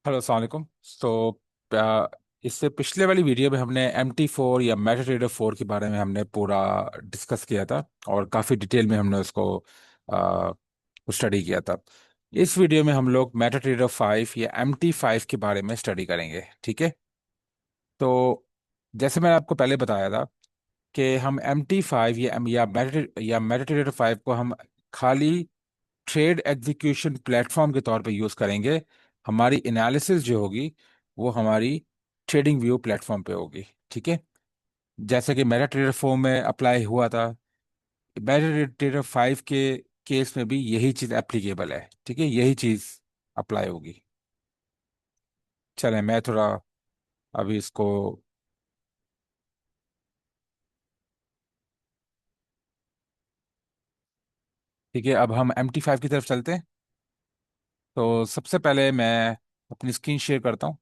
Hello अस्सलाम वालेकुम। आ, इससे पिछले वाली वीडियो में हमने MT4 या मेटाट्रेडर 4 के बारे में हमने पूरा डिस्कस किया था और काफ़ी डिटेल में हमने उसको स्टडी किया था। इस वीडियो में हम लोग मेटाट्रेडर 5 या MT5 के बारे में स्टडी करेंगे, ठीक है। तो जैसे मैंने आपको पहले बताया था कि हम MT5 या मेटाट्रेडर 5 को हम खाली ट्रेड एग्जीक्यूशन प्लेटफॉर्म के तौर पे यूज करेंगे। हमारी एनालिसिस जो होगी वो हमारी ट्रेडिंग व्यू प्लेटफॉर्म पे होगी, ठीक है। जैसे कि मेटा ट्रेडर 4 में अप्लाई हुआ था, मेटा ट्रेडर 5 के केस में भी यही चीज एप्लीकेबल है, ठीक है, यही चीज अप्लाई होगी। चलें, मैं थोड़ा अभी इसको, ठीक है, अब हम MT5 की तरफ चलते हैं। तो सबसे पहले मैं अपनी स्क्रीन शेयर करता हूँ।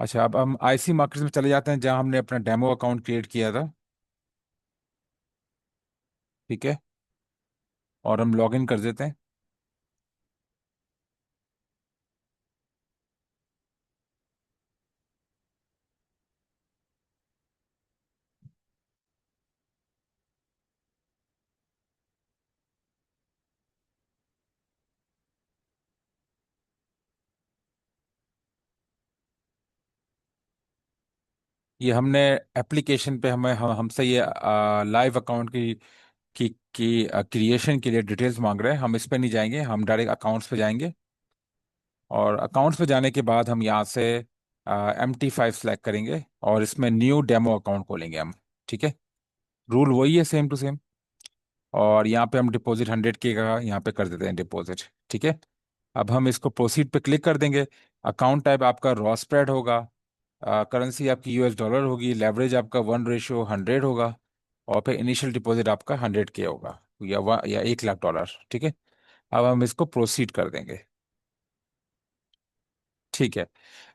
अच्छा, अब हम IC मार्केट्स में चले जाते हैं जहां हमने अपना डेमो अकाउंट क्रिएट किया था, ठीक है। और हम लॉग इन कर देते हैं। ये हमने एप्लीकेशन पे हमसे ये लाइव अकाउंट की क्रिएशन के लिए डिटेल्स मांग रहे हैं। हम इस पे नहीं जाएंगे, हम डायरेक्ट अकाउंट्स पे जाएंगे। और अकाउंट्स पे जाने के बाद हम यहाँ से MT5 सेलेक्ट करेंगे और इसमें न्यू डेमो अकाउंट खोलेंगे हम, ठीक है। रूल वही है, सेम टू सेम। और यहाँ पे हम डिपॉजिट 100K का यहाँ पे कर देते हैं डिपॉजिट, ठीक है। अब हम इसको प्रोसीड पे क्लिक कर देंगे। अकाउंट टाइप आपका रॉ स्प्रेड होगा, करेंसी आपकी US डॉलर होगी, लेवरेज आपका 1:100 होगा, और फिर इनिशियल डिपॉजिट आपका 100K होगा, या 1 लाख डॉलर, ठीक है। अब हम इसको प्रोसीड कर देंगे, ठीक है।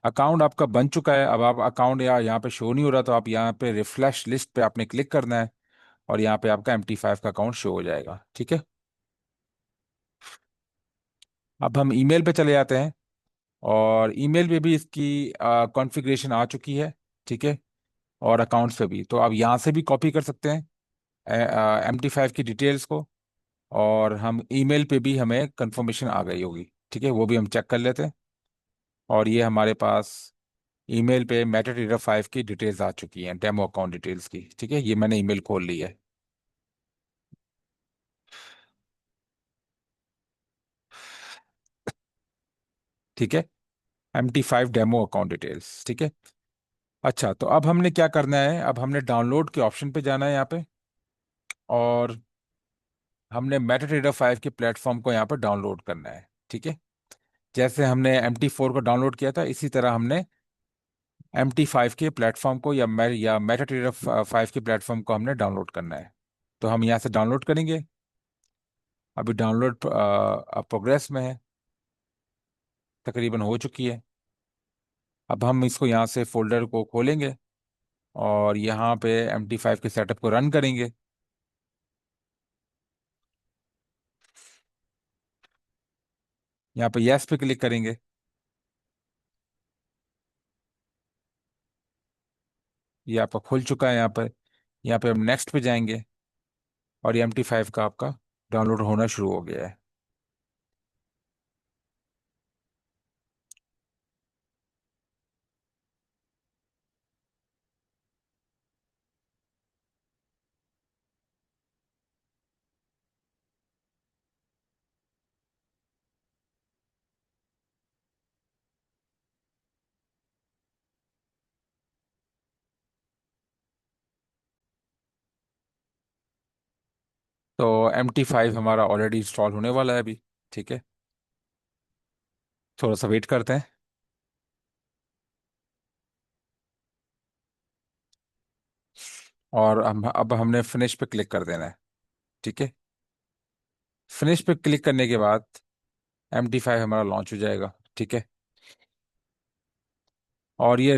अकाउंट आपका बन चुका है। अब आप अकाउंट या यहाँ पे शो नहीं हो रहा, तो आप यहाँ पे रिफ्रेश लिस्ट पे आपने क्लिक करना है और यहाँ पे आपका MT5 का अकाउंट शो हो जाएगा, ठीक है। अब हम ईमेल पे चले जाते हैं और ईमेल पे भी इसकी कॉन्फ़िगरेशन आ चुकी है, ठीक है। और अकाउंट्स पे भी, तो आप यहाँ से भी कॉपी कर सकते हैं MT5 की डिटेल्स को। और हम ईमेल पे भी हमें कंफर्मेशन आ गई होगी, ठीक है, वो भी हम चेक कर लेते हैं। और ये हमारे पास ईमेल पे मेटाट्रेडर 5 की डिटेल्स आ चुकी हैं, डेमो अकाउंट डिटेल्स की, ठीक है। ये मैंने ईमेल खोल ली है, ठीक है। MT5 डेमो अकाउंट डिटेल्स, ठीक है। अच्छा, तो अब हमने क्या करना है, अब हमने डाउनलोड के ऑप्शन पे जाना है यहाँ पे। और हमने मेटाट्रेडर 5 के प्लेटफॉर्म को यहाँ पर डाउनलोड करना है, ठीक है। जैसे हमने MT4 को डाउनलोड किया था, इसी तरह हमने MT5 के प्लेटफॉर्म को या मेटाट्रेडर 5 के प्लेटफॉर्म को हमने डाउनलोड करना है। तो हम यहाँ से डाउनलोड करेंगे। अभी डाउनलोड प्रोग्रेस में है, तकरीबन हो चुकी है। अब हम इसको यहाँ से फोल्डर को खोलेंगे और यहाँ पे MT5 के सेटअप को रन करेंगे। यहाँ पे यस पे क्लिक करेंगे। ये आपका खुल चुका है यहाँ पे हम नेक्स्ट पे जाएंगे और ये MT5 का आपका डाउनलोड होना शुरू हो गया है। तो MT5 हमारा ऑलरेडी इंस्टॉल होने वाला है अभी, ठीक है। थोड़ा सा वेट करते हैं। और हम अब हमने फिनिश पे क्लिक कर देना है, ठीक है। फिनिश पे क्लिक करने के बाद MT5 हमारा लॉन्च हो जाएगा, ठीक है। और ये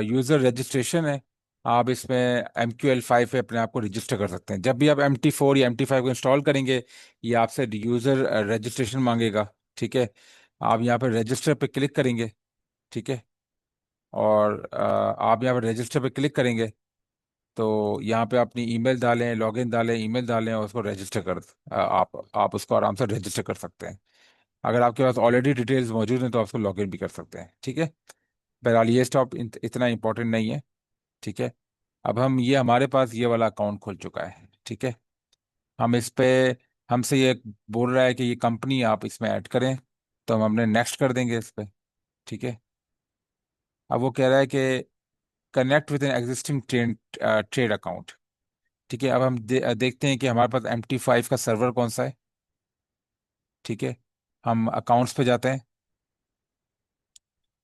यूज़र रजिस्ट्रेशन है। आप इसमें MQL5 पे अपने आप को रजिस्टर कर सकते हैं। जब भी आप MT4 या MT5 को इंस्टॉल करेंगे, ये आपसे यूज़र रजिस्ट्रेशन मांगेगा। ठीक है, आप यहाँ पे रजिस्टर पे क्लिक करेंगे। ठीक है, और आप यहाँ पे रजिस्टर पे क्लिक करेंगे तो यहाँ पे अपनी ईमेल डालें, लॉगिन डालें, ईमेल डालें और उसको रजिस्टर कर आप उसको आराम से रजिस्टर कर सकते हैं। अगर आपके पास ऑलरेडी डिटेल्स मौजूद हैं तो आप उसको लॉगिन भी कर सकते हैं। ठीक है, बहरहाल ये स्टॉप इतना इंपॉर्टेंट नहीं है। ठीक है, अब हम ये हमारे पास ये वाला अकाउंट खुल चुका है। ठीक है, हम इस पे हमसे ये बोल रहा है कि ये कंपनी आप इसमें ऐड करें, तो हम हमने नेक्स्ट कर देंगे इस पे। ठीक है, अब वो कह रहा है कि connect with an existing trade trade account. ठीक है, अब हम देखते हैं कि हमारे पास MT5 का सर्वर कौन सा है। ठीक है, हम अकाउंट्स पे जाते हैं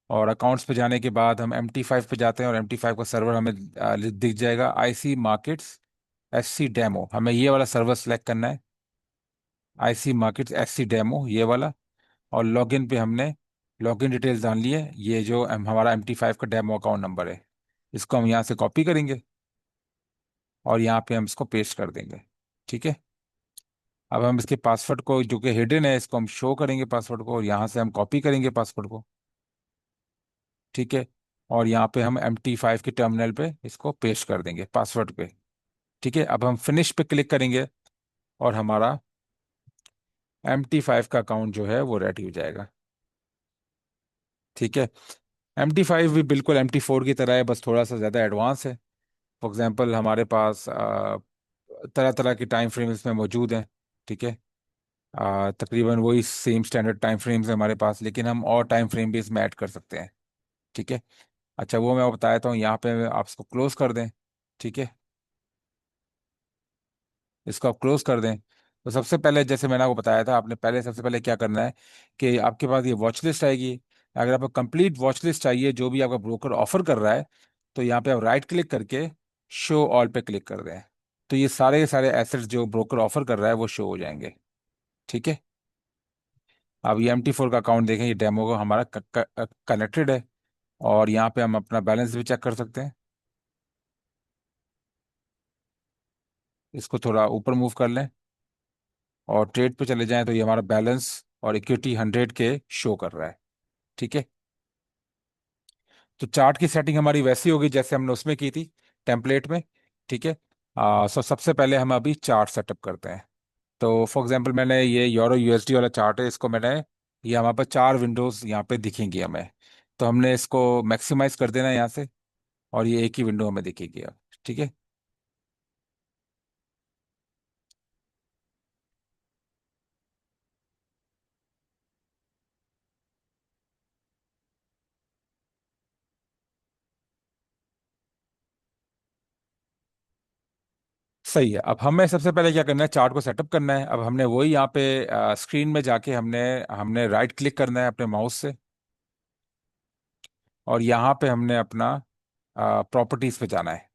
और अकाउंट्स पे जाने के बाद हम MT5 पे जाते हैं और MT5 का सर्वर हमें दिख जाएगा, IC Markets SC Demo। हमें ये वाला सर्वर सेलेक्ट करना है, IC Markets SC Demo, ये वाला। और लॉगिन पे हमने लॉगिन डिटेल्स डाल लिए, ये जो हमारा MT5 का डेमो अकाउंट नंबर है, इसको हम यहाँ से कॉपी करेंगे और यहाँ पे हम इसको पेस्ट कर देंगे। ठीक है, अब हम इसके पासवर्ड को, जो कि हिडन है, इसको हम शो करेंगे पासवर्ड को, और यहाँ से हम कॉपी करेंगे पासवर्ड को। ठीक है, और यहाँ पे हम MT5 के टर्मिनल पे इसको पेस्ट कर देंगे पासवर्ड पे। ठीक है, अब हम फिनिश पे क्लिक करेंगे और हमारा MT5 का अकाउंट जो है वो रेडी हो जाएगा। ठीक है, MT5 भी बिल्कुल MT4 की तरह है, बस थोड़ा सा ज़्यादा एडवांस है। फॉर एग्जांपल हमारे पास तरह तरह की टाइम फ्रेम इसमें मौजूद हैं। ठीक है, तकरीबन वही सेम स्टैंडर्ड टाइम फ्रेम्स है हमारे पास, लेकिन हम और टाइम फ्रेम भी इसमें ऐड कर सकते हैं। ठीक है, अच्छा वो मैं बता देता हूँ, यहाँ पे आप इसको क्लोज कर दें। ठीक है, इसको आप क्लोज कर दें। तो सबसे पहले, जैसे मैंने आपको बताया था, आपने पहले सबसे पहले क्या करना है कि आपके पास ये वॉच लिस्ट आएगी। अगर आपको कंप्लीट वॉच लिस्ट चाहिए जो भी आपका ब्रोकर ऑफर कर रहा है, तो यहाँ पे आप राइट क्लिक करके शो ऑल पे क्लिक कर दें। तो ये सारे के सारे एसेट्स जो ब्रोकर ऑफर कर रहा है वो शो हो जाएंगे। ठीक है, अब ये MT4 का अकाउंट देखें, ये डेमो को हमारा कनेक्टेड है, और यहाँ पे हम अपना बैलेंस भी चेक कर सकते हैं। इसको थोड़ा ऊपर मूव कर लें और ट्रेड पे चले जाएं, तो ये हमारा बैलेंस और इक्विटी 100 के शो कर रहा है। ठीक है, तो चार्ट की सेटिंग हमारी वैसी होगी जैसे हमने उसमें की थी, टेम्पलेट में। ठीक है, सो सबसे पहले हम अभी चार्ट सेटअप करते हैं। तो फॉर एग्जांपल मैंने ये यूरो USD वाला चार्ट है, इसको मैंने, ये हमारे पास 4 विंडोज यहाँ पे दिखेंगी हमें। तो हमने इसको मैक्सिमाइज कर देना है यहाँ से, और ये एक ही विंडो हमें दिखेगी अब। ठीक है, सही है। अब हमें सबसे पहले क्या करना है, चार्ट को सेटअप करना है। अब हमने वही यहाँ पे स्क्रीन में जाके हमने हमने राइट क्लिक करना है अपने माउस से, और यहाँ पे हमने अपना प्रॉपर्टीज पे जाना है।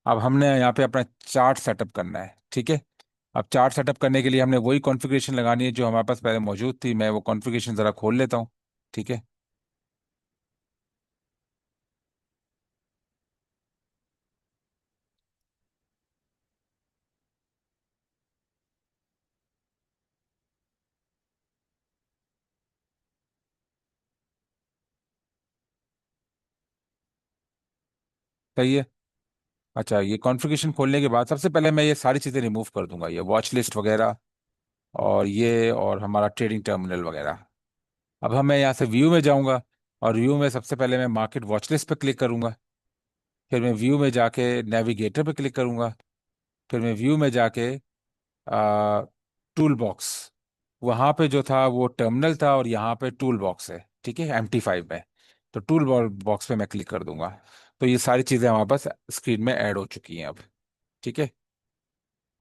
अब हमने यहाँ पे अपना चार्ट सेटअप करना है। ठीक है, अब चार्ट सेटअप करने के लिए हमने वही कॉन्फ़िगरेशन लगानी है जो हमारे पास पहले मौजूद थी। मैं वो कॉन्फ़िगरेशन ज़रा खोल लेता हूँ। ठीक है, सही है। अच्छा, ये कॉन्फ़िगरेशन खोलने के बाद सबसे पहले मैं ये सारी चीज़ें रिमूव कर दूंगा, ये वॉच लिस्ट वगैरह और ये और हमारा ट्रेडिंग टर्मिनल वगैरह। अब हम मैं यहाँ से व्यू में जाऊंगा, और व्यू में सबसे पहले मैं मार्केट वॉच लिस्ट पे क्लिक करूंगा। फिर मैं व्यू में जाके नेविगेटर पे क्लिक करूंगा। फिर मैं व्यू में जाके टूल बॉक्स, वहाँ पे जो था वो टर्मिनल था, और यहाँ पे टूल बॉक्स है। ठीक है, MT5 में। तो टूल बॉक्स पे मैं क्लिक कर दूंगा। तो ये सारी चीज़ें हमारे पास स्क्रीन में ऐड हो चुकी हैं अब। ठीक है,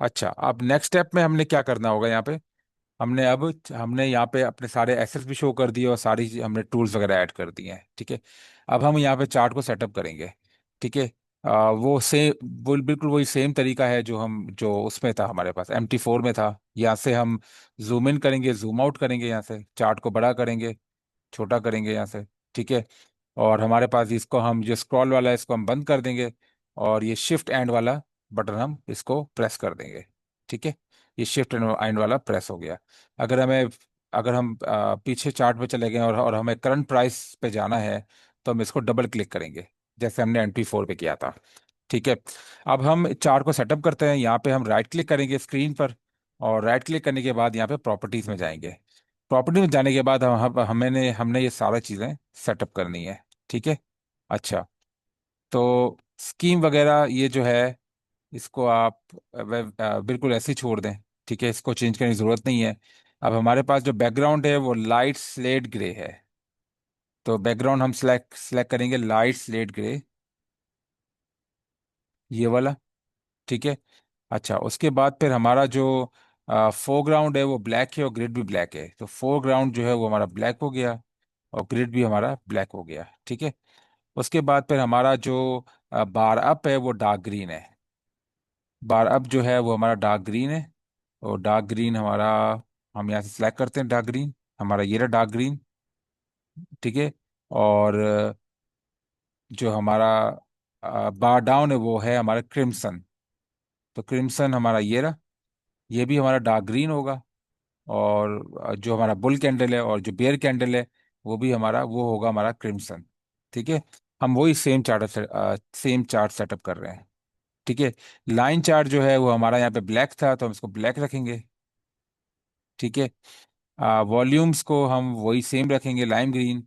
अच्छा अब नेक्स्ट स्टेप में हमने क्या करना होगा, यहाँ पे हमने यहाँ पे अपने सारे एसेट्स भी शो कर दिए और हमने टूल्स वगैरह ऐड कर दिए हैं। ठीक है, अब हम यहाँ पे चार्ट को सेटअप करेंगे। ठीक है, वो सेम, वो बिल्कुल वही सेम तरीका है जो उसमें था, हमारे पास MT4 में था। यहाँ से हम जूम इन करेंगे, जूम आउट करेंगे, यहाँ से चार्ट को बड़ा करेंगे, छोटा करेंगे यहाँ से। ठीक है, और हमारे पास इसको हम जो स्क्रॉल वाला है इसको हम बंद कर देंगे, और ये शिफ्ट एंड वाला बटन हम इसको प्रेस कर देंगे। ठीक है, ये शिफ्ट एंड वाला प्रेस हो गया। अगर हमें अगर हम पीछे चार्ट पे चले गए और हमें करंट प्राइस पे जाना है, तो हम इसको डबल क्लिक करेंगे, जैसे हमने MP4 पे किया था। ठीक है, अब हम चार्ट को सेटअप करते हैं। यहाँ पे हम राइट क्लिक करेंगे स्क्रीन पर, और राइट क्लिक करने के बाद यहाँ पे प्रॉपर्टीज में जाएंगे। प्रॉपर्टी में जाने के बाद हमने हमने ये सारा चीज़ें सेटअप करनी है। ठीक है। अच्छा, तो स्कीम वगैरह ये जो है, इसको आप बिल्कुल ऐसे ही छोड़ दें। ठीक है, इसको चेंज करने की जरूरत नहीं है। अब हमारे पास जो बैकग्राउंड है वो लाइट स्लेट ग्रे है, तो बैकग्राउंड हम सिलेक्ट सिलेक्ट करेंगे लाइट स्लेट ग्रे, ये वाला। ठीक है। अच्छा, उसके बाद फिर हमारा जो फोरग्राउंड है वो ब्लैक है और ग्रिड भी ब्लैक है, तो फोरग्राउंड जो है वो हमारा ब्लैक हो गया और ग्रिड भी हमारा ब्लैक हो गया। ठीक है। उसके बाद फिर हमारा जो बार अप है वो डार्क ग्रीन है। बार अप जो है वो हमारा डार्क ग्रीन है, और डार्क ग्रीन हमारा, हम यहाँ से सिलेक्ट करते हैं डार्क ग्रीन, हमारा ये रहा डार्क ग्रीन। ठीक है। और जो हमारा बार डाउन है वो है हमारा क्रिम्सन, तो क्रिम्सन हमारा ये रहा, ये भी हमारा डार्क ग्रीन होगा। और जो हमारा बुल कैंडल है और जो बेयर कैंडल है, वो भी हमारा वो होगा हमारा क्रिम्सन। ठीक है। हम वही सेम चार्ट सेटअप कर रहे हैं। ठीक है। लाइन चार्ट जो है वो हमारा यहाँ पे ब्लैक था, तो हम इसको ब्लैक रखेंगे। ठीक है। वॉल्यूम्स को हम वही सेम रखेंगे, लाइम ग्रीन।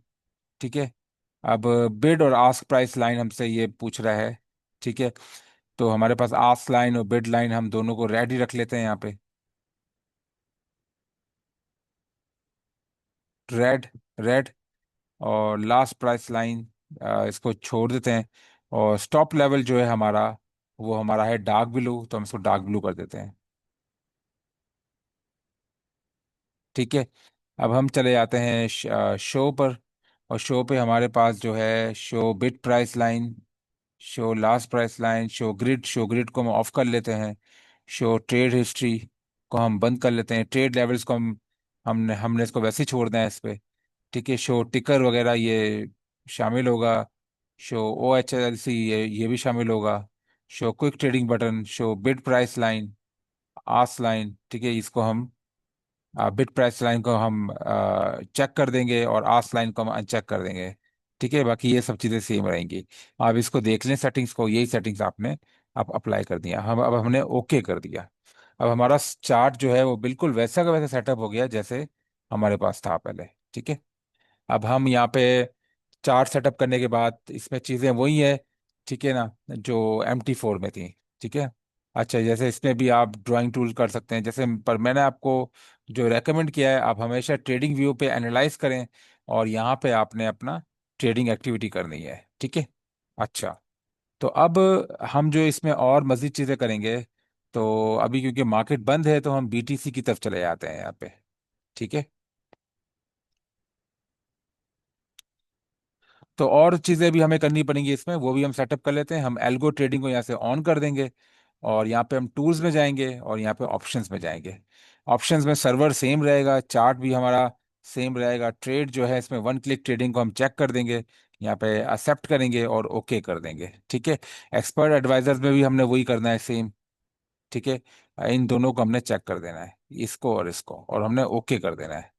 ठीक है। अब बिड और आस्क प्राइस लाइन हमसे ये पूछ रहा है। ठीक है, तो हमारे पास आस्क लाइन और बिड लाइन हम दोनों को रेड ही रख लेते हैं यहाँ पे, रेड, रेड। और लास्ट प्राइस लाइन इसको छोड़ देते हैं। और स्टॉप लेवल जो है हमारा, वो हमारा है डार्क ब्लू, तो हम इसको डार्क ब्लू कर देते हैं। ठीक है। अब हम चले जाते हैं शो पर, और शो पे हमारे पास जो है show bid price line, show last price line, show grid को हम ऑफ कर लेते हैं। शो ट्रेड हिस्ट्री को हम बंद कर लेते हैं। ट्रेड लेवल्स को हमने हमने इसको वैसे ही छोड़ दें इस पे। ठीक है, शो टिकर वगैरह ये शामिल होगा। शो OHLC ये भी शामिल होगा। Show quick trading button, show bid price line, ask line. ठीक है, इसको हम बिड प्राइस लाइन को हम चेक कर देंगे और आस्क लाइन को हम अनचेक कर देंगे। ठीक है, बाकी ये सब चीज़ें सेम रहेंगी। आप इसको देख लें सेटिंग्स को, यही सेटिंग्स आपने आप अप्लाई कर दिया, हम अब हमने ओके कर दिया। अब हमारा चार्ट जो है वो बिल्कुल वैसा का वैसा सेटअप हो गया जैसे हमारे पास था पहले। ठीक है। अब हम यहाँ पे चार्ट सेटअप करने के बाद इसमें चीज़ें वही है, ठीक है ना, जो MP4 में थी। ठीक है। अच्छा, जैसे इसमें भी आप ड्राइंग टूल कर सकते हैं, जैसे पर मैंने आपको जो रेकमेंड किया है, आप हमेशा ट्रेडिंग व्यू पे एनालाइज करें, और यहाँ पे आपने अपना ट्रेडिंग एक्टिविटी करनी है। ठीक है। अच्छा, तो अब हम जो इसमें और मज़ीद चीज़ें करेंगे, तो अभी क्योंकि मार्केट बंद है तो हम BTC की तरफ चले जाते हैं यहाँ पे। ठीक है। तो और चीज़ें भी हमें करनी पड़ेंगी इसमें, वो भी हम सेटअप कर लेते हैं। हम एल्गो ट्रेडिंग को यहाँ से ऑन कर देंगे, और यहाँ पे हम टूल्स में जाएंगे और यहाँ पे ऑप्शंस में जाएंगे। ऑप्शंस में सर्वर सेम रहेगा, चार्ट भी हमारा सेम रहेगा। ट्रेड जो है इसमें वन क्लिक ट्रेडिंग को हम चेक कर देंगे, यहाँ पे एक्सेप्ट करेंगे और ओके कर देंगे। ठीक है। एक्सपर्ट एडवाइजर्स में भी हमने वही करना है सेम। ठीक है। इन दोनों को हमने चेक कर देना है, इसको और इसको, और हमने ओके कर देना है।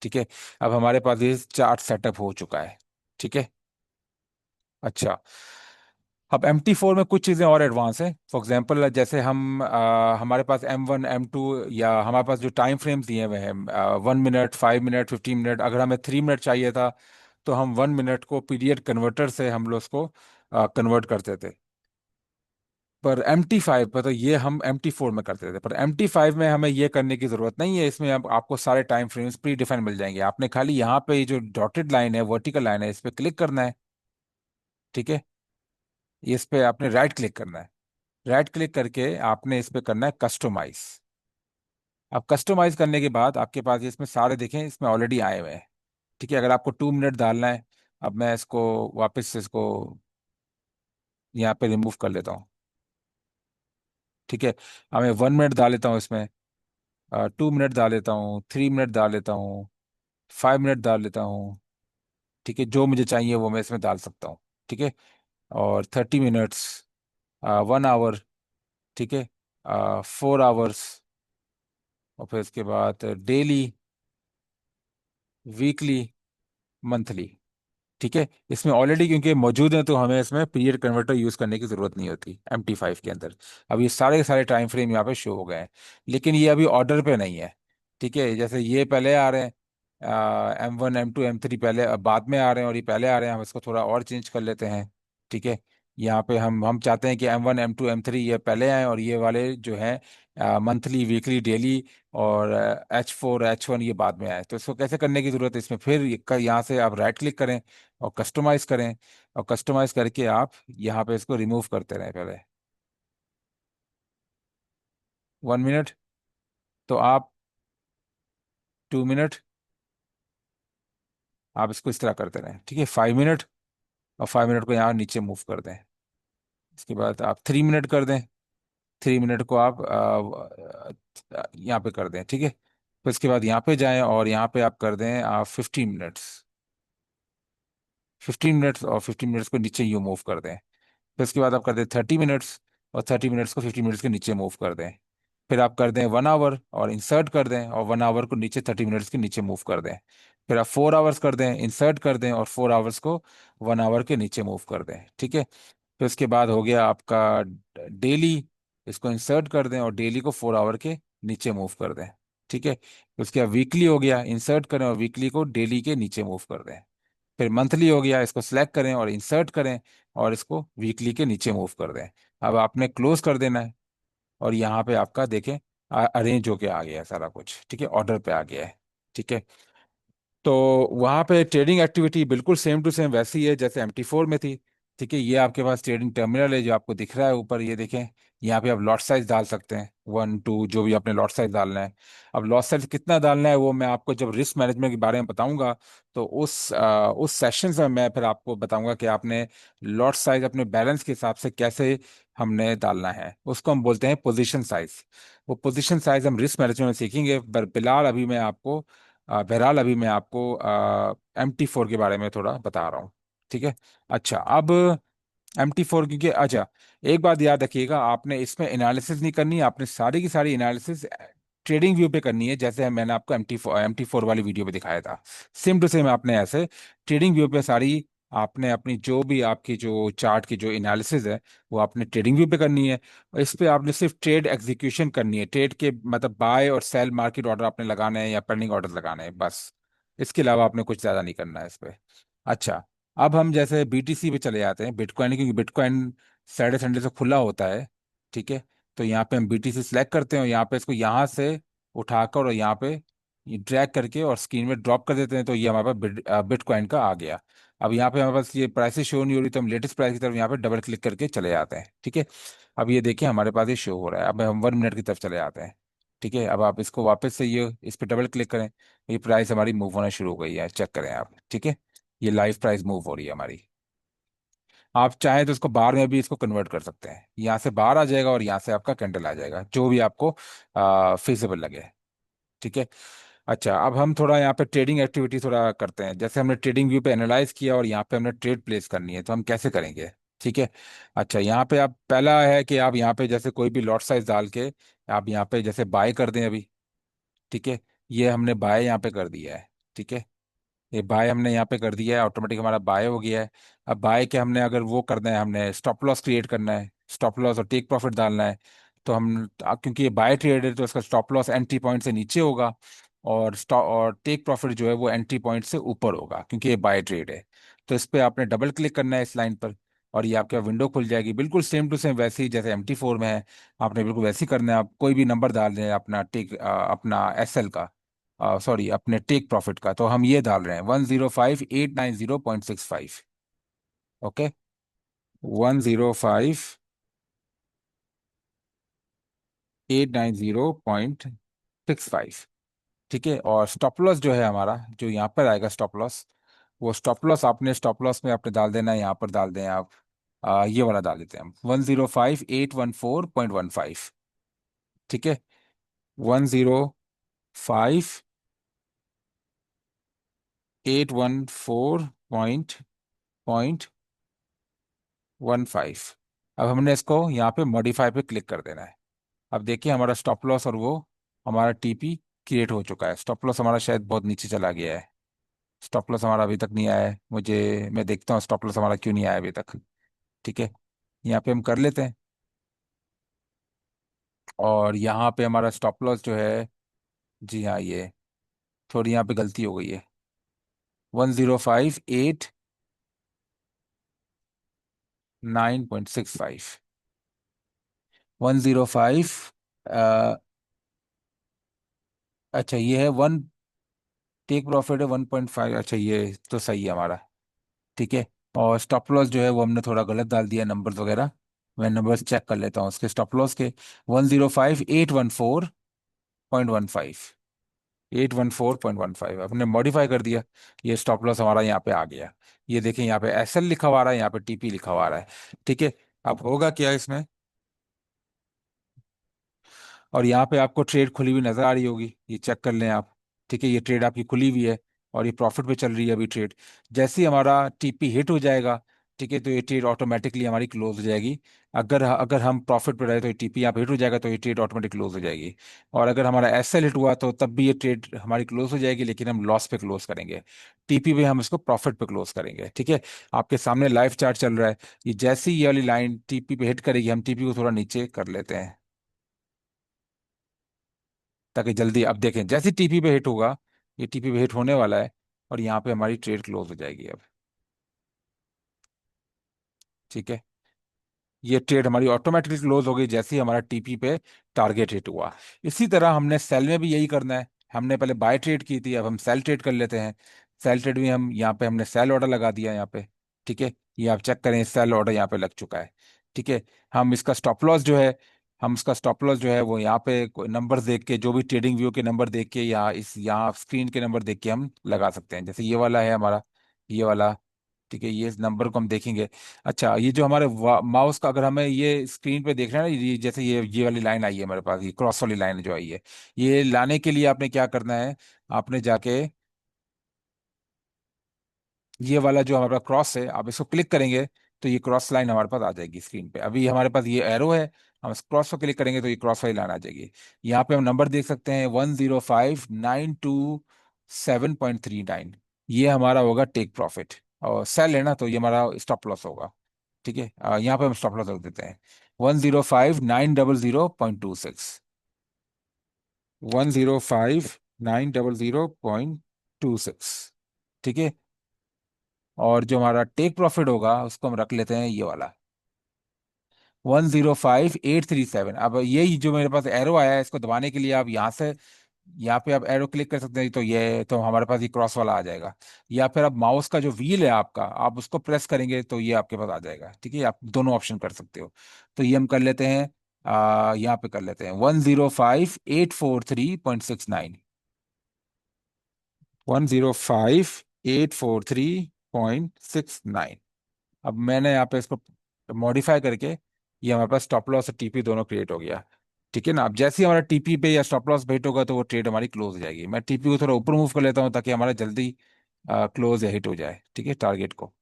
ठीक है। अब हमारे पास ये चार्ट सेटअप हो चुका है। ठीक है। अच्छा, अब MP4 में कुछ चीज़ें और एडवांस हैं। फॉर एग्जांपल, जैसे हम हमारे पास M1 M2, या हमारे पास जो टाइम फ्रेम्स दिए हुए हैं, 1 मिनट, 5 मिनट, 15 मिनट, अगर हमें 3 मिनट चाहिए था, तो हम 1 मिनट को पीरियड कन्वर्टर से हम लोग उसको कन्वर्ट करते थे। पर MT5 पर, तो ये हम MT4 में करते थे, पर MT5 में हमें ये करने की जरूरत नहीं है। इसमें अब आपको सारे टाइम फ्रेम्स प्री डिफाइन मिल जाएंगे, आपने खाली यहाँ पे ये जो डॉटेड लाइन है, वर्टिकल लाइन है, इस पे क्लिक करना है। ठीक है, इस पे आपने राइट क्लिक करना है। राइट क्लिक करके आपने इस पे करना है कस्टमाइज। अब कस्टमाइज करने के बाद आपके पास ये इसमें सारे देखें, इसमें ऑलरेडी आए हुए हैं। ठीक है, अगर आपको 2 मिनट डालना है, अब मैं इसको वापस से इसको यहाँ पे रिमूव कर लेता हूँ। ठीक है, अब मैं 1 मिनट डाल लेता हूँ इसमें, 2 मिनट डाल लेता हूँ, 3 मिनट डाल लेता हूँ, 5 मिनट डाल लेता हूँ। ठीक है, जो मुझे चाहिए वो मैं इसमें डाल सकता हूँ। ठीक है। और 30 मिनट्स, 1 आवर, ठीक है, 4 आवर्स, और फिर उसके बाद डेली, वीकली, मंथली। ठीक है, इसमें ऑलरेडी क्योंकि मौजूद है तो हमें इसमें पीरियड कन्वर्टर यूज करने की जरूरत नहीं होती MT5 के अंदर। अब ये सारे के सारे टाइम फ्रेम यहाँ पे शो हो गए हैं, लेकिन ये अभी ऑर्डर पे नहीं है। ठीक है, जैसे ये पहले आ रहे हैं, M1 M2 M3 पहले, बाद में आ रहे हैं, और ये पहले आ रहे हैं, हम इसको थोड़ा और चेंज कर लेते हैं। ठीक है, यहाँ पे हम चाहते हैं कि M1 M2 M3 ये पहले आए, और ये वाले जो हैं मंथली, वीकली, डेली, और H4 H1 ये बाद में आए। तो इसको कैसे करने की जरूरत है, इसमें फिर यहाँ से आप राइट क्लिक करें और कस्टमाइज करें, और कस्टमाइज करके आप यहाँ पे इसको रिमूव करते रहें पहले। 1 मिनट, तो आप 2 मिनट, आप इसको इस तरह करते रहें। ठीक है, 5 मिनट, और 5 मिनट को यहाँ नीचे मूव कर दें। इसके बाद आप 3 मिनट कर दें, 3 मिनट को आप यहाँ पे कर दें। ठीक है, फिर इसके बाद यहाँ पे जाएं और यहाँ पे आप कर दें आप 15 मिनट्स, 15 मिनट्स, और 15 मिनट्स को नीचे यू मूव कर दें। फिर उसके बाद आप कर दें 30 मिनट्स, और 30 मिनट्स को 15 मिनट्स के नीचे मूव कर दें। फिर आप कर दें 1 आवर और इंसर्ट कर दें, और 1 आवर को नीचे 30 मिनट्स के नीचे मूव कर दें। फिर आप 4 आवर्स कर दें, इंसर्ट कर दें, और 4 आवर्स को 1 आवर के नीचे मूव कर दें। ठीक है, फिर उसके बाद हो गया आपका डेली, इसको इंसर्ट कर दें और डेली को 4 आवर के नीचे मूव कर दें। ठीक है, फिर उसके बाद वीकली हो गया, इंसर्ट करें और वीकली को डेली के नीचे मूव कर दें। फिर मंथली हो गया, इसको सिलेक्ट करें और इंसर्ट करें, और इसको वीकली के नीचे मूव कर दें। अब आपने क्लोज कर देना है, और यहाँ पे आपका देखें अरेंज होके आ गया है सारा कुछ। ठीक है, ऑर्डर पे आ गया है। ठीक है, तो वहाँ पे ट्रेडिंग एक्टिविटी बिल्कुल सेम टू सेम वैसी है जैसे MT4 में थी। ठीक है, ये आपके पास ट्रेडिंग टर्मिनल है जो आपको दिख रहा है ऊपर, ये देखें। यहाँ पे आप लॉट साइज डाल सकते हैं, 1 2 जो भी आपने लॉट साइज डालना है। अब लॉट साइज कितना डालना है वो मैं आपको जब रिस्क मैनेजमेंट के बारे में बताऊंगा, तो उस सेशन में मैं फिर आपको बताऊंगा कि आपने लॉट साइज अपने बैलेंस के हिसाब से कैसे हमने डालना है। उसको हम बोलते हैं पोजीशन साइज। वो पोजीशन साइज हम रिस्क मैनेजमेंट में सीखेंगे, पर फिलहाल अभी मैं आपको बहरहाल अभी मैं आपको MT4 के बारे में थोड़ा बता रहा हूँ। ठीक है, अच्छा, अब MT4, क्योंकि अच्छा, एक बात याद रखिएगा, आपने इसमें एनालिसिस नहीं करनी है, आपने सारी की सारी एनालिसिस ट्रेडिंग व्यू पे करनी है, जैसे मैंने आपको MT4 वाली वीडियो पे दिखाया था। सेम टू सेम आपने ऐसे ट्रेडिंग व्यू पे सारी, आपने अपनी जो भी आपकी जो चार्ट की जो एनालिसिस है वो आपने ट्रेडिंग व्यू पे करनी है। और इस पे आपने सिर्फ ट्रेड एग्जीक्यूशन करनी है, ट्रेड के मतलब बाय और सेल मार्केट ऑर्डर आपने लगाने हैं या पेंडिंग ऑर्डर लगाने हैं, बस। इसके अलावा आपने कुछ ज्यादा नहीं करना है इस पे। अच्छा, अब हम जैसे BTC पे चले जाते हैं, बिटकॉइन, क्योंकि बिटकॉइन सैटरडे संडे से खुला होता है। ठीक है, तो यहाँ पे हम BTC सेलेक्ट करते हैं, और यहाँ पे इसको यहाँ से उठाकर और यहाँ पे ड्रैग करके और स्क्रीन में ड्रॉप कर देते हैं, तो ये हमारे पास बिटकॉइन का आ गया। अब यहाँ पे हमारे पास ये प्राइसेस शो नहीं हो रही, तो हम लेटेस्ट प्राइस की तरफ यहाँ पे डबल क्लिक करके चले जाते हैं। ठीक है, अब ये देखिए हमारे पास ये शो हो रहा है। अब हम 1 मिनट की तरफ चले जाते हैं। ठीक है, अब आप इसको वापस से ये इस पे डबल क्लिक करें, ये प्राइस हमारी मूव होना शुरू हो गई है, चेक करें आप। ठीक है, ये लाइव प्राइस मूव हो रही है हमारी। आप चाहें तो इसको बार में भी इसको कन्वर्ट कर सकते हैं, यहाँ से बाहर आ जाएगा और यहाँ से आपका कैंडल आ जाएगा, जो भी आपको फिजिबल लगे। ठीक है, अच्छा, अब हम थोड़ा यहाँ पे ट्रेडिंग एक्टिविटी थोड़ा करते हैं। जैसे हमने ट्रेडिंग व्यू पे एनालाइज किया और यहाँ पे हमने ट्रेड प्लेस करनी है, तो हम कैसे करेंगे। ठीक है, अच्छा, यहाँ पे आप पहला है कि आप यहाँ पे जैसे कोई भी लॉट साइज डाल के आप यहाँ पे जैसे बाय कर दें अभी। ठीक है, ये हमने बाय यहाँ पे कर दिया है। ठीक है, ये बाय हमने यहाँ पे कर दिया है, ऑटोमेटिक हमारा बाय हो गया है। अब बाय के हमने अगर वो करना है, हमने स्टॉप लॉस क्रिएट करना है, स्टॉप लॉस और टेक प्रॉफिट डालना है। तो हम क्योंकि ये बाय ट्रेड है तो इसका स्टॉप लॉस एंट्री पॉइंट से नीचे होगा, और स्टॉप और टेक प्रॉफिट जो है वो एंट्री पॉइंट से ऊपर होगा, क्योंकि ये बाय ट्रेड है। तो इस पे आपने डबल क्लिक करना है इस लाइन पर, और ये आपके विंडो खुल जाएगी, बिल्कुल सेम टू सेम वैसे ही जैसे MT4 में है। आपने बिल्कुल वैसे ही करना है, आप कोई भी नंबर डाल दें अपना अपना SL का, सॉरी अपने टेक प्रॉफिट का। तो हम ये डाल रहे हैं 105,890.65। ओके, 105,890.65। ठीक है, और स्टॉप लॉस जो है हमारा, जो यहाँ पर आएगा स्टॉप लॉस, वो स्टॉप लॉस आपने स्टॉप लॉस में आपने डाल देना है, यहाँ पर डाल दें आप। ये वाला डाल देते हैं हम 105,814.15। ठीक है, 105,814.15। अब हमने इसको यहाँ पे मॉडिफाई पे क्लिक कर देना है। अब देखिए हमारा स्टॉप लॉस और वो हमारा टीपी क्रिएट हो चुका है। स्टॉप लॉस हमारा शायद बहुत नीचे चला गया है। स्टॉप लॉस हमारा अभी तक नहीं आया है, मैं देखता हूँ स्टॉप लॉस हमारा क्यों नहीं आया अभी तक। ठीक है, यहाँ पे हम कर लेते हैं। और यहाँ पे हमारा स्टॉप लॉस जो है, जी हाँ, ये थोड़ी यहाँ पे गलती हो गई है। 1058 9.65। 105। अच्छा ये है वन, टेक प्रॉफिट है 1.5। अच्छा ये तो सही है हमारा। ठीक है। और स्टॉप लॉस जो है वो हमने थोड़ा गलत डाल दिया नंबर्स वगैरह। मैं नंबर्स चेक कर लेता हूँ उसके स्टॉप लॉस के। 105814.15। 814.15 हमने मॉडिफाई कर दिया। ये स्टॉप लॉस हमारा यहाँ पे आ गया। ये देखें यहाँ पे एसएल लिखा हुआ आ रहा है, यहाँ पे टीपी लिखा हुआ आ रहा है। ठीक है। अब होगा क्या इसमें, और यहाँ पे आपको ट्रेड खुली हुई नजर आ रही होगी, ये चेक कर लें आप। ठीक है, ये ट्रेड आपकी खुली हुई है और ये प्रॉफिट पे चल रही है अभी ट्रेड। जैसे ही हमारा टीपी हिट हो जाएगा, ठीक है, तो ये ट्रेड ऑटोमेटिकली हमारी क्लोज हो जाएगी। अगर अगर हम प्रॉफिट पे रहे तो ये टीपी यहाँ पे हिट हो जाएगा, तो ये ट्रेड ऑटोमेटिक क्लोज हो जाएगी। और अगर हमारा एसएल हिट हुआ तो तब भी ये ट्रेड हमारी क्लोज हो जाएगी, लेकिन हम लॉस पे क्लोज करेंगे। टीपी पे हम इसको प्रॉफिट पे क्लोज करेंगे। ठीक है। आपके सामने लाइव चार्ट चल रहा है। ये जैसे ही ये वाली लाइन टीपी पे हिट करेगी, हम टीपी को थोड़ा नीचे कर लेते हैं ताकि जल्दी, अब देखें जैसे टीपी पे हिट होगा, ये टीपी पे हिट होने वाला है और यहाँ पे हमारी ट्रेड क्लोज हो जाएगी अब। ठीक है, ये ट्रेड हमारी ऑटोमेटिकली क्लोज हो गई जैसे ही हमारा टीपी पे टारगेट हिट हुआ। इसी तरह हमने सेल में भी यही करना है। हमने पहले बाय ट्रेड की थी, अब हम सेल ट्रेड कर लेते हैं। सेल ट्रेड भी हम यहाँ पे हमने सेल ऑर्डर लगा दिया यहाँ पे। ठीक है, ये आप चेक करें, सेल ऑर्डर यहाँ पे लग चुका है। ठीक है। हम इसका स्टॉप लॉस जो है, हम इसका स्टॉप लॉस जो है वो यहाँ पे नंबर देख के, जो भी ट्रेडिंग व्यू के नंबर देख के या इस यहाँ स्क्रीन के नंबर देख के हम लगा सकते हैं। जैसे ये वाला है हमारा, ये वाला। ठीक है, ये इस नंबर को हम देखेंगे। अच्छा, ये जो हमारे माउस का, अगर हमें ये स्क्रीन पे देखना है ना, ये जैसे ये वाली लाइन आई है मेरे पास, ये क्रॉस वाली लाइन जो आई है, ये लाने के लिए आपने क्या करना है, आपने जाके ये वाला जो हमारा क्रॉस है, आप इसको क्लिक करेंगे तो ये क्रॉस लाइन हमारे पास आ जाएगी स्क्रीन पे। अभी हमारे पास ये एरो है, हम इस क्रॉस को क्लिक करेंगे तो ये क्रॉस वाली लाइन आ जाएगी। यहाँ पे हम नंबर देख सकते हैं 105927.39। ये हमारा होगा टेक प्रॉफिट, और सेल है ना तो ये हमारा स्टॉप लॉस होगा। ठीक है, यहाँ पे हम स्टॉप लॉस रख देते हैं 105900.26। 105900.26। ठीक है। और जो हमारा टेक प्रॉफिट होगा उसको हम रख लेते हैं ये वाला 105837। अब यही जो मेरे पास एरो आया है, इसको दबाने के लिए आप यहाँ से, यहाँ पे आप एरो क्लिक कर सकते हैं, तो ये तो हमारे पास ये क्रॉस वाला आ जाएगा। या फिर आप माउस का जो व्हील है आपका, आप उसको प्रेस करेंगे तो ये आपके पास आ जाएगा। ठीक है, आप दोनों ऑप्शन कर सकते हो। तो ये हम कर लेते हैं, यहाँ पे कर लेते हैं 105843.69। 105843.69। अब मैंने यहाँ पे इसको मॉडिफाई करके, ये हमारे पास स्टॉप लॉस और टीपी दोनों क्रिएट हो गया। ठीक है ना। अब जैसे ही हमारा टीपी पे या स्टॉप लॉस हिट होगा तो वो ट्रेड हमारी क्लोज हो जाएगी। मैं टीपी को थोड़ा ऊपर मूव कर लेता हूँ ताकि हमारा जल्दी क्लोज या हिट हो जाए, ठीक है, टारगेट को।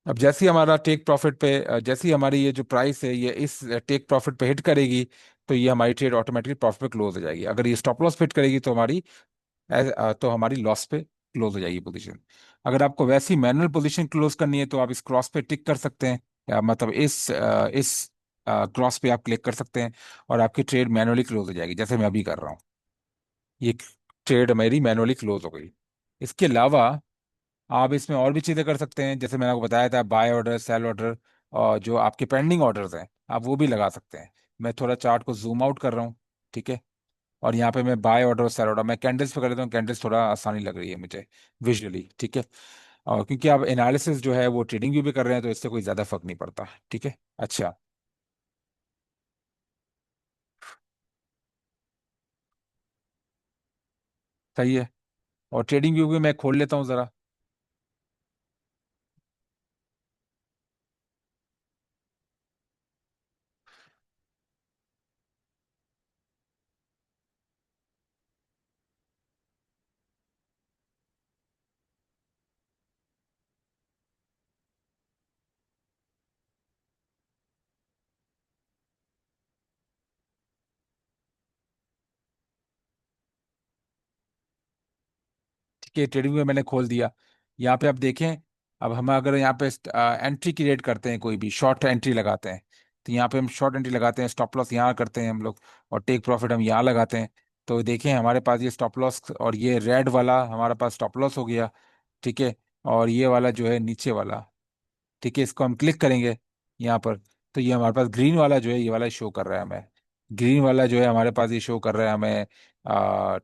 अब जैसे ही हमारा टेक प्रॉफिट पे जैसे ही हमारी ये जो प्राइस है ये इस टेक प्रॉफिट पे हिट करेगी, तो ये हमारी ट्रेड ऑटोमेटिकली प्रॉफिट पे क्लोज हो जाएगी। अगर ये स्टॉप लॉस पे हिट करेगी तो तो हमारी लॉस पे क्लोज हो जाएगी पोजीशन। अगर आपको वैसी मैनुअल पोजीशन क्लोज करनी है तो आप इस क्रॉस पे टिक कर सकते हैं, या मतलब इस क्रॉस पे आप क्लिक कर सकते हैं और आपकी ट्रेड मैनुअली क्लोज हो जाएगी, जैसे मैं अभी कर रहा हूँ। ये ट्रेड मेरी मैनुअली क्लोज हो गई। इसके अलावा आप इसमें और भी चीज़ें कर सकते हैं, जैसे मैंने आपको बताया था, बाय ऑर्डर, सेल ऑर्डर, और जो आपके पेंडिंग ऑर्डर्स हैं आप वो भी लगा सकते हैं। मैं थोड़ा चार्ट को जूम आउट कर रहा हूँ। ठीक है। और यहाँ पे मैं बाय ऑर्डर और सेल ऑर्डर, मैं कैंडल्स पे कर लेता हूँ, कैंडल्स थोड़ा आसानी लग रही है मुझे विजुअली। ठीक है। और क्योंकि आप एनालिसिस जो है वो ट्रेडिंग भी कर रहे हैं तो इससे कोई ज़्यादा फर्क नहीं पड़ता। ठीक है। अच्छा, सही है। और ट्रेडिंग व्यू भी मैं खोल लेता हूँ ज़रा। के ट्रेडिंग में मैंने खोल दिया। यहाँ पे आप देखें, अब हम अगर यहाँ पे एंट्री क्रिएट करते हैं, कोई भी शॉर्ट एंट्री लगाते हैं, तो यहाँ पे हम शॉर्ट एंट्री लगाते हैं, स्टॉप लॉस यहाँ करते हैं हम लोग, और टेक प्रॉफिट हम यहाँ लगाते हैं। तो देखें हमारे पास ये स्टॉप लॉस और ये रेड वाला हमारे पास स्टॉप लॉस हो गया। ठीक है। और ये वाला जो है नीचे वाला, ठीक है, इसको हम क्लिक करेंगे यहाँ पर, तो ये हमारे पास ग्रीन वाला जो है ये वाला शो कर रहा है हमें। ग्रीन वाला जो है हमारे पास ये शो कर रहा है हमें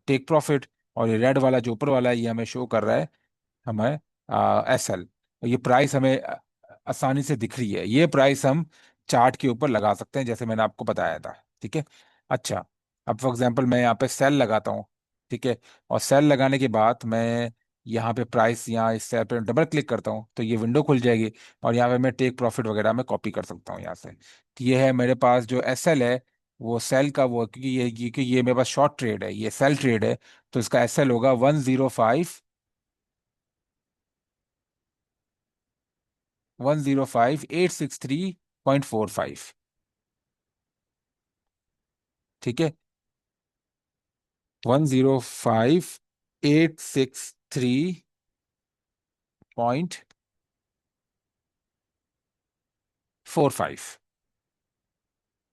टेक प्रॉफिट। और ये रेड वाला जो ऊपर वाला है ये हमें शो कर रहा है हमें एस एल। ये प्राइस हमें आसानी से दिख रही है, ये प्राइस हम चार्ट के ऊपर लगा सकते हैं जैसे मैंने आपको बताया था। ठीक है। अच्छा, अब फॉर एग्जांपल मैं यहाँ पे सेल लगाता हूँ। ठीक है। और सेल लगाने के बाद मैं यहाँ पे प्राइस, यहाँ इस सेल पे डबल क्लिक करता हूँ तो ये विंडो खुल जाएगी। और यहाँ पे मैं टेक प्रॉफिट वगैरह मैं कॉपी कर सकता हूँ यहाँ से। तो ये है मेरे पास जो एस एल है, वो सेल का वो, क्योंकि ये मेरे पास शॉर्ट ट्रेड है, ये सेल ट्रेड है, तो इसका एस एल होगा 105 863.45। ठीक है। 105 863.45।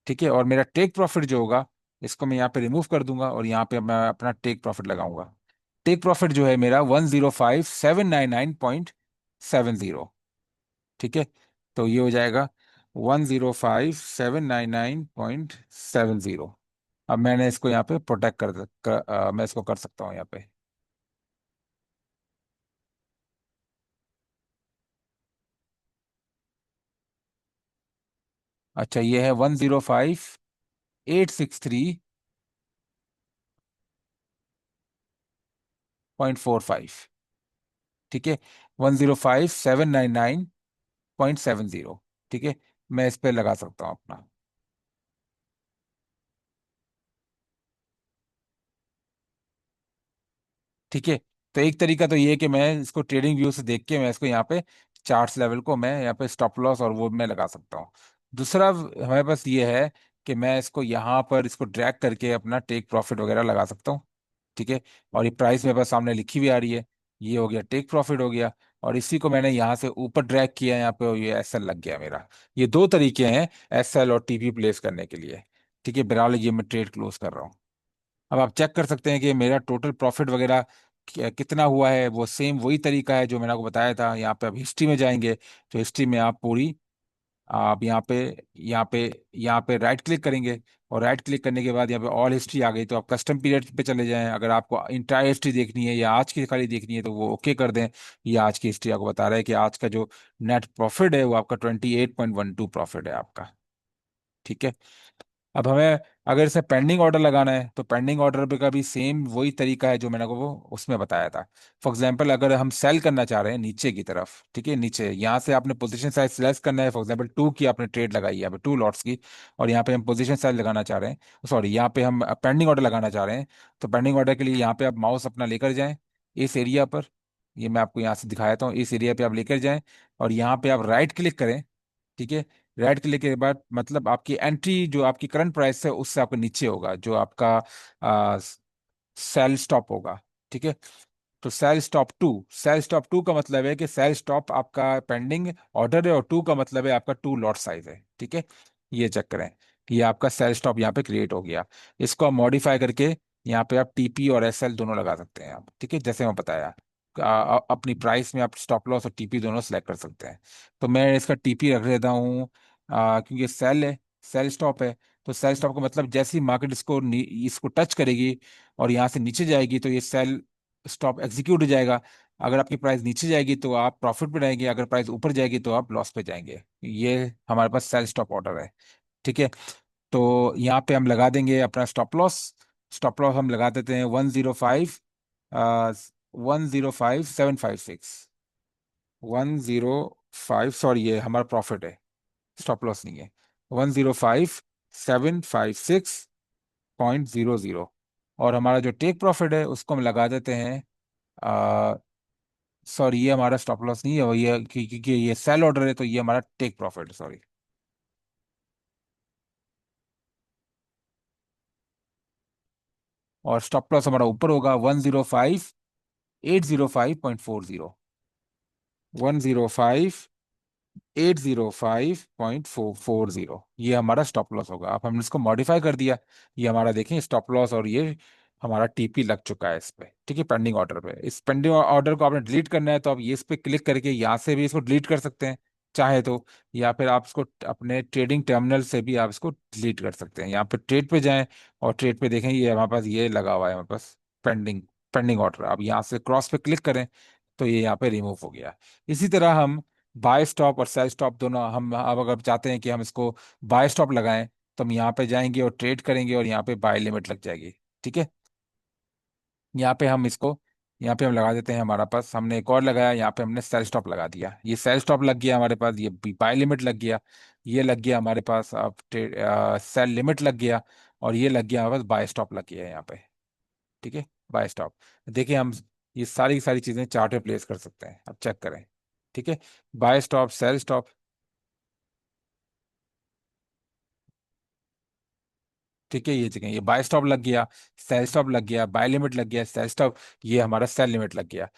ठीक है। और मेरा टेक प्रॉफिट जो होगा, इसको मैं यहाँ पे रिमूव कर दूंगा और यहाँ पे मैं अपना टेक प्रॉफिट लगाऊंगा। टेक प्रॉफिट जो है मेरा 105 799.70। ठीक है। तो ये हो जाएगा 105 799.70। अब मैंने इसको यहाँ पे प्रोटेक्ट मैं इसको कर सकता हूँ यहाँ पे। अच्छा, ये है 105 863.45। ठीक है। 105 799.70। ठीक है। मैं इस पे लगा सकता हूँ अपना। ठीक है। तो एक तरीका तो ये है कि मैं इसको ट्रेडिंग व्यू से देख के मैं इसको यहाँ पे चार्ट्स लेवल को मैं यहाँ पे स्टॉप लॉस और वो मैं लगा सकता हूँ। दूसरा हमारे पास ये है कि मैं इसको यहाँ पर इसको ड्रैग करके अपना टेक प्रॉफिट वगैरह लगा सकता हूँ। ठीक है। और ये प्राइस मेरे पास सामने लिखी हुई आ रही है, ये हो गया टेक प्रॉफिट हो गया। और इसी को मैंने यहाँ से ऊपर ड्रैग किया यहाँ पे और ये एस एल लग गया मेरा। ये दो तरीके हैं एस एल और टीपी प्लेस करने के लिए। ठीक है। बहरहाल ये मैं ट्रेड क्लोज कर रहा हूँ। अब आप चेक कर सकते हैं कि मेरा टोटल प्रॉफिट वगैरह कितना हुआ है। वो सेम वही तरीका है जो मैंने आपको बताया था। यहाँ पे आप हिस्ट्री में जाएंगे तो हिस्ट्री में आप पूरी, आप यहाँ पे राइट क्लिक करेंगे। और राइट क्लिक करने के बाद यहाँ पे ऑल हिस्ट्री आ गई, तो आप कस्टम पीरियड पे चले जाएं। अगर आपको इंटायर हिस्ट्री देखनी है या आज की खाली देखनी है तो वो ओके कर दें। ये आज की हिस्ट्री आपको बता रहा है कि आज का जो नेट प्रॉफिट है वो आपका 28.12 प्रॉफिट है आपका। ठीक है। अब हमें अगर इसे पेंडिंग ऑर्डर लगाना है तो पेंडिंग ऑर्डर पे का भी सेम वही तरीका है जो मैंने को वो उसमें बताया था। फॉर एग्जांपल अगर हम सेल करना चाह रहे हैं नीचे की तरफ, ठीक है, नीचे यहाँ से आपने पोजीशन साइज सिलेक्ट करना है। फॉर एग्जांपल 2 की आपने ट्रेड लगाई है, यहाँ पे 2 लॉट्स की, और यहाँ पे हम पोजीशन साइज लगाना चाह रहे हैं, सॉरी यहाँ पे हम पेंडिंग ऑर्डर लगाना चाह रहे हैं। तो पेंडिंग ऑर्डर के लिए यहाँ पे आप माउस अपना लेकर जाएं इस एरिया पर। ये मैं आपको यहाँ से दिखाया था, इस एरिया पे आप लेकर जाएं और यहाँ पे आप राइट क्लिक करें। ठीक है। राइट क्लिक के बाद मतलब आपकी एंट्री जो आपकी करंट प्राइस है उससे आपके नीचे होगा जो आपका सेल स्टॉप होगा। ठीक है। तो सेल स्टॉप टू का मतलब है कि सेल स्टॉप आपका पेंडिंग ऑर्डर है और टू का मतलब है आपका 2 लॉट साइज है। ठीक है। ये चेक करें, ये आपका सेल स्टॉप यहाँ पे क्रिएट हो गया। इसको आप मॉडिफाई करके यहाँ पे आप टीपी और एसएल दोनों लगा सकते हैं आप। ठीक है, जैसे मैं बताया अपनी प्राइस में आप स्टॉप लॉस और टीपी दोनों सेलेक्ट कर सकते हैं। तो मैं इसका टीपी रख देता हूँ क्योंकि सेल है, सेल स्टॉप है। तो सेल स्टॉप का मतलब जैसे ही मार्केट इसको टच करेगी और यहाँ से नीचे जाएगी तो ये सेल स्टॉप एग्जीक्यूट हो जाएगा। अगर आपकी प्राइस नीचे जाएगी तो आप प्रॉफिट पे रहेंगे, अगर प्राइस ऊपर जाएगी तो आप लॉस पे जाएंगे। ये हमारे पास सेल स्टॉप ऑर्डर है। ठीक है। तो यहाँ पे हम लगा देंगे अपना स्टॉप लॉस। स्टॉप लॉस हम लगा देते हैं 105 756। 105, सॉरी ये हमारा प्रॉफिट है, स्टॉप लॉस नहीं है। 105 756.00। और हमारा जो टेक प्रॉफिट है उसको हम लगा देते हैं, सॉरी ये हमारा स्टॉप लॉस नहीं है, वो ये क्योंकि ये सेल ऑर्डर है तो ये हमारा टेक प्रॉफिट है, सॉरी। और स्टॉप लॉस हमारा ऊपर होगा 105 105.40, ये हमारा स्टॉप लॉस होगा। अब हमने इसको मॉडिफाई कर दिया। ये हमारा देखें स्टॉप लॉस, और ये हमारा टीपी लग चुका है इस पे, ठीक है, पेंडिंग ऑर्डर पे। इस पेंडिंग ऑर्डर को आपने डिलीट करना है तो आप ये इस पे क्लिक करके यहाँ से भी इसको डिलीट कर सकते हैं चाहे तो, या फिर आप इसको अपने ट्रेडिंग टर्मिनल से भी आप इसको डिलीट कर सकते हैं। यहाँ पे ट्रेड पे जाएं और ट्रेड पे देखें, ये हमारे पास ये लगा हुआ है हमारे पास पेंडिंग पेंडिंग ऑर्डर। अब यहाँ से क्रॉस पे क्लिक करें तो ये यहाँ पे रिमूव हो गया। इसी तरह हम बाय स्टॉप और सेल स्टॉप दोनों, हम अब अगर चाहते हैं कि हम इसको बाय स्टॉप लगाएं तो हम यहाँ पे जाएंगे और ट्रेड करेंगे और यहाँ पे बाय लिमिट लग जाएगी, ठीक है। यहाँ पे हम इसको, यहाँ पे हम लगा देते हैं, हमारा पास हमने एक और लगाया, यहाँ पे हमने सेल स्टॉप लगा दिया, ये सेल स्टॉप लग गया हमारे पास, ये बाय लिमिट लग गया, ये लग गया हमारे पास, अब सेल लिमिट लग गया, और ये लग गया हमारे पास बाय स्टॉप लग गया है यहाँ पे, ठीक है। बाय स्टॉप, देखिए हम ये सारी की सारी चीजें चार्ट पे प्लेस कर सकते हैं, अब चेक करें, ठीक है। बाय स्टॉप, सेल स्टॉप, ठीक है, ये जगह ये बाय स्टॉप लग गया, सेल स्टॉप लग गया, बाय लिमिट लग गया, सेल स्टॉप, ये हमारा सेल लिमिट लग गया।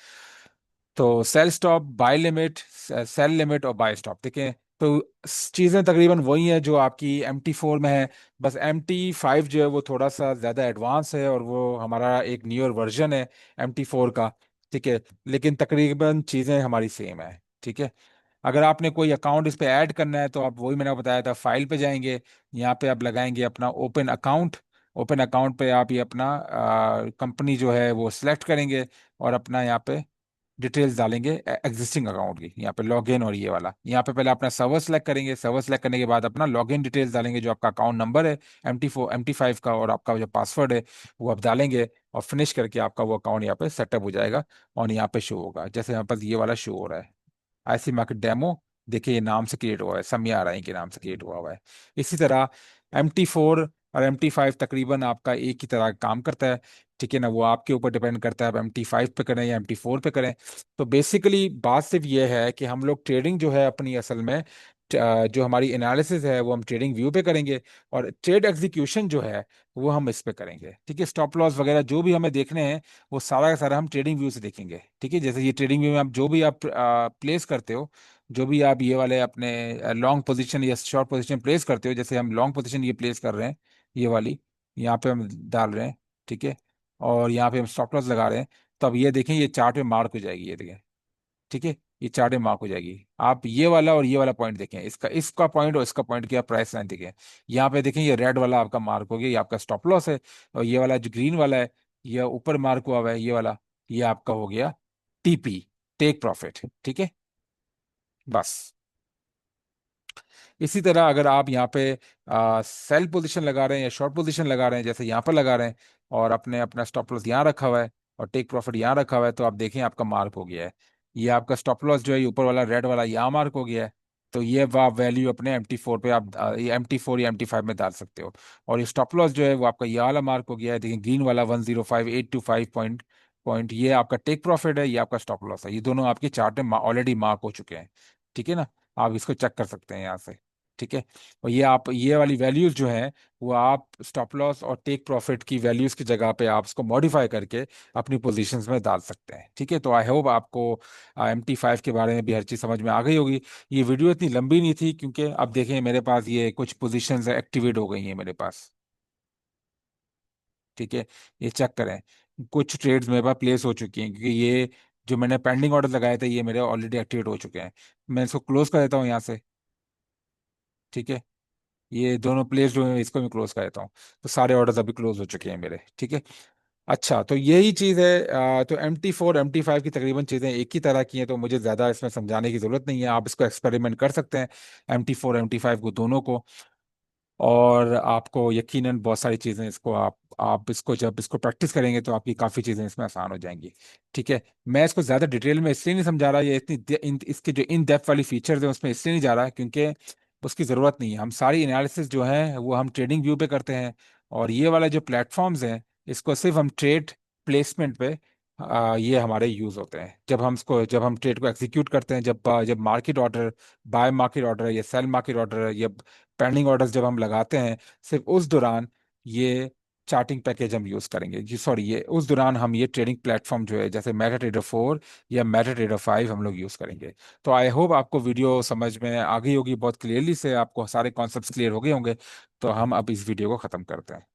तो sell stop, buy limit, sell limit और बाय स्टॉप, ठीक है। तो चीजें तकरीबन वही है जो आपकी MT4 में है, बस MT5 जो है वो थोड़ा सा ज्यादा एडवांस है, और वो हमारा एक न्यूअर वर्जन है MT4 का, ठीक है। लेकिन तकरीबन चीजें हमारी सेम है, ठीक है। अगर आपने कोई अकाउंट इस पे ऐड करना है तो आप, वही मैंने आपको बताया था, फाइल पे जाएंगे, यहाँ पे आप लगाएंगे अपना ओपन अकाउंट। ओपन अकाउंट पे आप ये अपना कंपनी जो है वो सिलेक्ट करेंगे, और अपना यहाँ पे डिटेल्स डालेंगे एग्जिस्टिंग अकाउंट की, यहाँ पे लॉगिन, और ये वाला यहाँ पे पहले अपना सर्वर सेलेक्ट करेंगे, सर्वर सेलेक्ट करने के बाद अपना लॉगिन डिटेल्स डालेंगे, जो आपका अकाउंट नंबर है MT5 का, और आपका जो पासवर्ड है वो आप डालेंगे, और फिनिश करके आपका वो अकाउंट यहाँ पे सेटअप हो जाएगा, और यहाँ पे शो होगा, जैसे यहाँ पर ये वाला शो हो रहा है, आईसी मार्केट डेमो। देखिए ये नाम से क्रिएट हुआ है, समिया राय के नाम से क्रिएट हुआ हुआ है। इसी तरह MT4 और MT5 तकरीबन आपका एक ही तरह काम करता है, ठीक है ना। वो आपके ऊपर डिपेंड करता है आप MT5 पे करें या MT4 पे करें। तो बेसिकली बात सिर्फ ये है कि हम लोग ट्रेडिंग जो है अपनी असल में, जो हमारी एनालिसिस है वो हम ट्रेडिंग व्यू पे करेंगे, और ट्रेड एग्जीक्यूशन जो है वो हम इस पे करेंगे, ठीक है। स्टॉप लॉस वगैरह जो भी हमें देखने हैं वो सारा का सारा हम ट्रेडिंग व्यू से देखेंगे, ठीक है। जैसे ये ट्रेडिंग व्यू में आप जो भी आप प्लेस करते हो, जो भी आप ये वाले अपने लॉन्ग पोजीशन या शॉर्ट पोजीशन प्लेस करते हो, जैसे हम लॉन्ग पोजीशन ये प्लेस कर रहे हैं, ये वाली यहाँ पे हम डाल रहे हैं, ठीक है, और यहाँ पे हम स्टॉप लॉस लगा रहे हैं, तो अब ये देखें ये चार्ट में मार्क हो जाएगी, ये देखें, ठीक है, ये चार्ट में मार्क हो जाएगी। आप ये वाला और ये वाला पॉइंट देखें, इसका इसका पॉइंट और इसका पॉइंट की आप प्राइस लाइन देखें, यहाँ पे देखें ये रेड वाला आपका मार्क हो गया, ये आपका स्टॉप लॉस है, और ये वाला जो ग्रीन वाला है, ये ऊपर मार्क हुआ हुआ है ये वाला, ये आपका हो गया TP, टेक प्रॉफिट, ठीक है। बस इसी तरह अगर आप यहाँ पे सेल पोजीशन लगा रहे हैं या शॉर्ट पोजीशन लगा रहे हैं, जैसे यहाँ पर लगा रहे हैं, और अपने अपना स्टॉप लॉस यहाँ रखा हुआ है और टेक प्रॉफिट यहाँ रखा हुआ है, तो आप देखें आपका मार्क हो गया है। ये आपका स्टॉप लॉस जो है ये ऊपर वाला रेड वाला यहाँ मार्क हो गया है। तो ये आप वैल्यू अपने MT4 पे आप ये MT4 या MT5 में डाल सकते हो। और ये स्टॉप लॉस जो है वो आपका ये वाला मार्क हो गया है, देखिए ग्रीन वाला 105,825 पॉइंट, ये आपका टेक प्रॉफिट है, ये आपका स्टॉप लॉस है, ये दोनों आपके चार्ट में ऑलरेडी मार्क हो चुके हैं, ठीक है ना। आप इसको चेक कर सकते हैं यहाँ से, ठीक है। और ये आप ये वाली वैल्यूज जो है वो आप स्टॉप लॉस और टेक प्रॉफिट की वैल्यूज की जगह पे आप इसको मॉडिफाई करके अपनी पोजीशंस में डाल सकते हैं, ठीक है। तो आई होप आपको MT5 के बारे में भी हर चीज़ समझ में आ गई होगी। ये वीडियो इतनी लंबी नहीं थी, क्योंकि अब देखें मेरे पास ये कुछ पोजीशंस एक्टिवेट हो गई हैं मेरे पास, ठीक है। ये चेक करें, कुछ ट्रेड्स मेरे पास प्लेस हो चुकी हैं, क्योंकि ये जो मैंने पेंडिंग ऑर्डर लगाए थे ये मेरे ऑलरेडी एक्टिवेट हो चुके हैं। मैं इसको क्लोज कर देता हूँ यहाँ से, ठीक है। ये दोनों प्लेस जो है इसको मैं क्लोज कर देता हूँ। तो सारे ऑर्डर्स अभी क्लोज हो चुके हैं मेरे, ठीक है। अच्छा, तो यही चीज़ है। तो MT4 MT5 की तकरीबन चीज़ें एक ही तरह की हैं, तो मुझे ज़्यादा इसमें समझाने की ज़रूरत नहीं है, आप इसको एक्सपेरिमेंट कर सकते हैं MT4 MT5 को दोनों को, और आपको यकीनन बहुत सारी चीज़ें इसको आप इसको जब इसको प्रैक्टिस करेंगे तो आपकी काफ़ी चीज़ें इसमें आसान हो जाएंगी, ठीक है। मैं इसको ज़्यादा डिटेल में इसलिए नहीं समझा रहा, ये इसके जो इन डेप्थ वाली फीचर्स हैं उसमें इसलिए नहीं जा रहा, क्योंकि उसकी ज़रूरत नहीं है। हम सारी एनालिसिस जो है वो हम ट्रेडिंग व्यू पे करते हैं, और ये वाला जो प्लेटफॉर्म्स हैं इसको सिर्फ हम ट्रेड प्लेसमेंट पे ये हमारे यूज़ होते हैं, जब हम ट्रेड को एग्जीक्यूट करते हैं, जब market order, bye market order या सेल मार्केट ऑर्डर या पेंडिंग ऑर्डर्स जब हम लगाते हैं, सिर्फ उस दौरान ये चार्टिंग पैकेज हम यूज करेंगे जी, सॉरी, ये उस दौरान हम ये ट्रेडिंग प्लेटफॉर्म जो है जैसे मेटा ट्रेडर 4 या मेटा ट्रेडर 5 हम लोग यूज करेंगे। तो आई होप आपको वीडियो समझ में आ गई होगी बहुत क्लियरली से, आपको सारे कॉन्सेप्ट्स क्लियर हो गए होंगे। तो हम अब इस वीडियो को खत्म करते हैं।